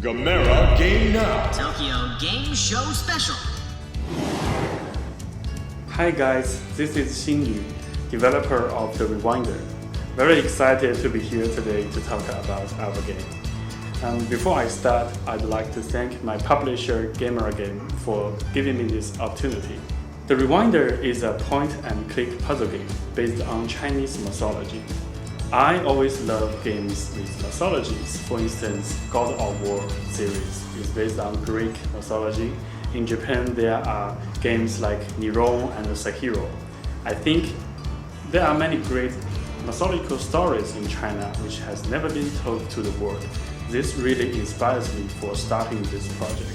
Gamera Game Now. Tokyo Game Show Special. Hi guys, this is Xinyu, developer of The Rewinder. Very excited to be here today to talk about our game. Before I start, I'd like to thank my publisher Gamera Game for giving me this opportunity. The Rewinder is a point-and-click puzzle game based on Chinese mythology. I always love games with mythologies. For instance, God of War series is based on Greek mythology. In Japan, there are games like Nero and Sekiro. I think there are many great mythological stories in China which has never been told to the world. This really inspires me for starting this project.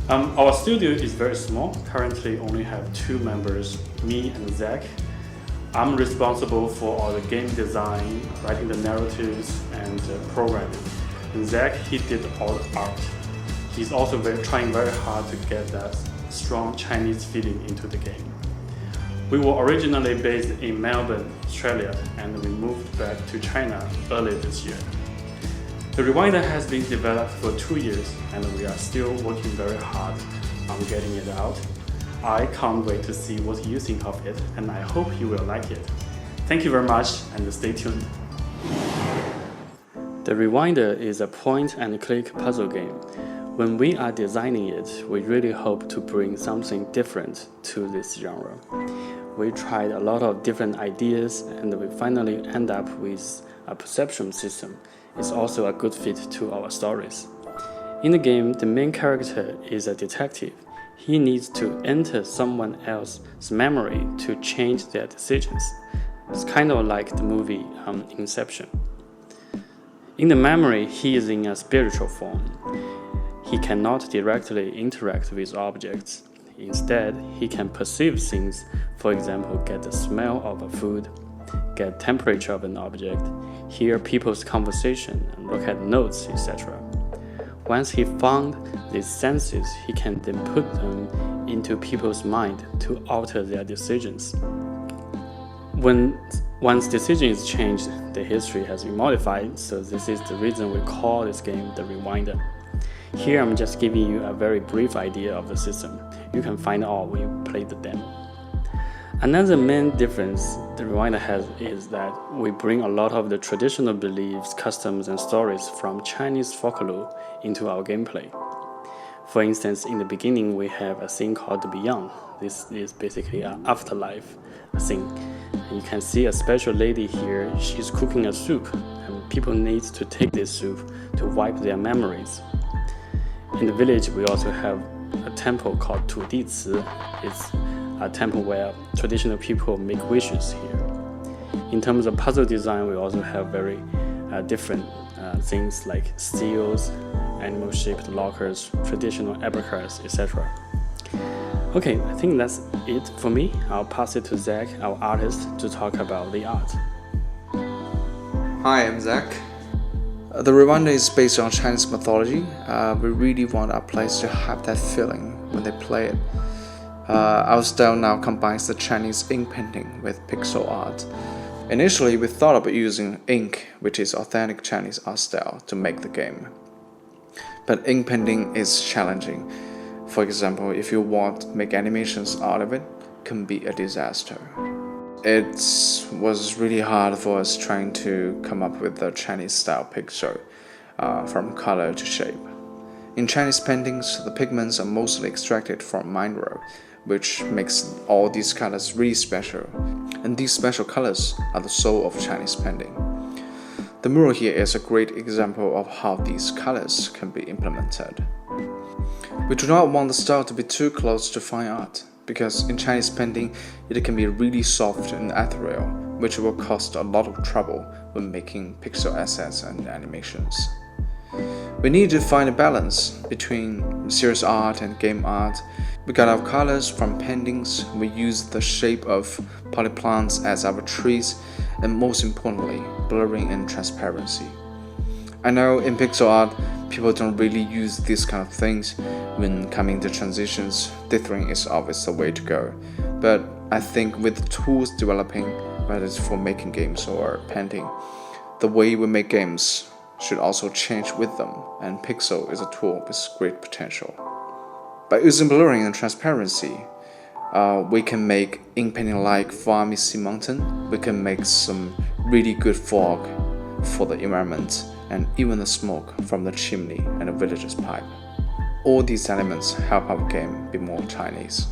Our studio is very small. Currently only have 2 members, me and Zach. I'm responsible for all the game design, writing the narratives, and programming. And Zach, he did all the art. He's also trying very hard to get that strong Chinese feeling into the game. We were originally based in Melbourne, Australia, and we moved back to China early this year. The Rewinder has been developed for 2 years, and we are still working very hard on getting it out. I can't wait to see what you think of it, and I hope you will like it. Thank you very much, and stay tuned. The Rewinder is a point-and-click puzzle game. When we are designing it, we really hope to bring something different to this genre. We tried a lot of different ideas, and we finally end up with a perception system. It's also a good fit to our stories. In the game, the main character is a detective. He needs to enter someone else's memory to change their decisions. It's kind of like the movie Inception. In the memory, he is in a spiritual form. He cannot directly interact with objects. Instead, he can perceive things, for example, get the smell of a food, get temperature of an object, hear people's conversation, and look at notes, etc. Once he found these senses, he can then put them into people's mind to alter their decisions. Once decision is changed, the history has been modified, so this is the reason we call this game The Rewinder. Here I'm just giving you a very brief idea of the system. You can find out when you play the demo. Another main difference The Rewinder has is that we bring a lot of the traditional beliefs, customs, and stories from Chinese folklore into our gameplay. For instance, in the beginning we have a thing called the Beyond. This is basically an afterlife thing. You can see a special lady here. She's cooking a soup, and people need to take this soup to wipe their memories. In the village, we also have a temple called Tu Di Ci. It's a temple where traditional people make wishes here. In terms of puzzle design, we also have very different things like seals, animal-shaped lockers, traditional abacus, etc. Okay, I think that's it for me. I'll pass it to Zach, our artist, to talk about the art. Hi, I'm Zach. The Rewinder is based on Chinese mythology. We really want our players to have that feeling when they play it. Our style now combines the Chinese ink painting with pixel art. Initially, we thought about using ink, which is authentic Chinese art style, to make the game. But ink painting is challenging. For example, if you want to make animations out of it, it can be a disaster. It was really hard for us trying to come up with the Chinese style picture, from color to shape. In Chinese paintings, the pigments are mostly extracted from mineral, which makes all these colors really special. And these special colors are the soul of Chinese painting. The mural here is a great example of how these colors can be implemented. We do not want the style to be too close to fine art, because in Chinese painting, it can be really soft and ethereal, which will cost a lot of trouble when making pixel assets and animations. We need to find a balance between serious art and game art. We got our colors from paintings, we use the shape of polyplants as our trees, and most importantly, blurring and transparency. I know in pixel art, people don't really use these kind of things. When coming to transitions, dithering is always the way to go. But I think with the tools developing, whether it's for making games or painting, the way we make games should also change with them, and Pixel is a tool with great potential. By using blurring and transparency, we can make ink painting like Far Missy Mountain. We can make some really good fog for the environment, and even the smoke from the chimney and the villager's pipe. All these elements help our game be more Chinese.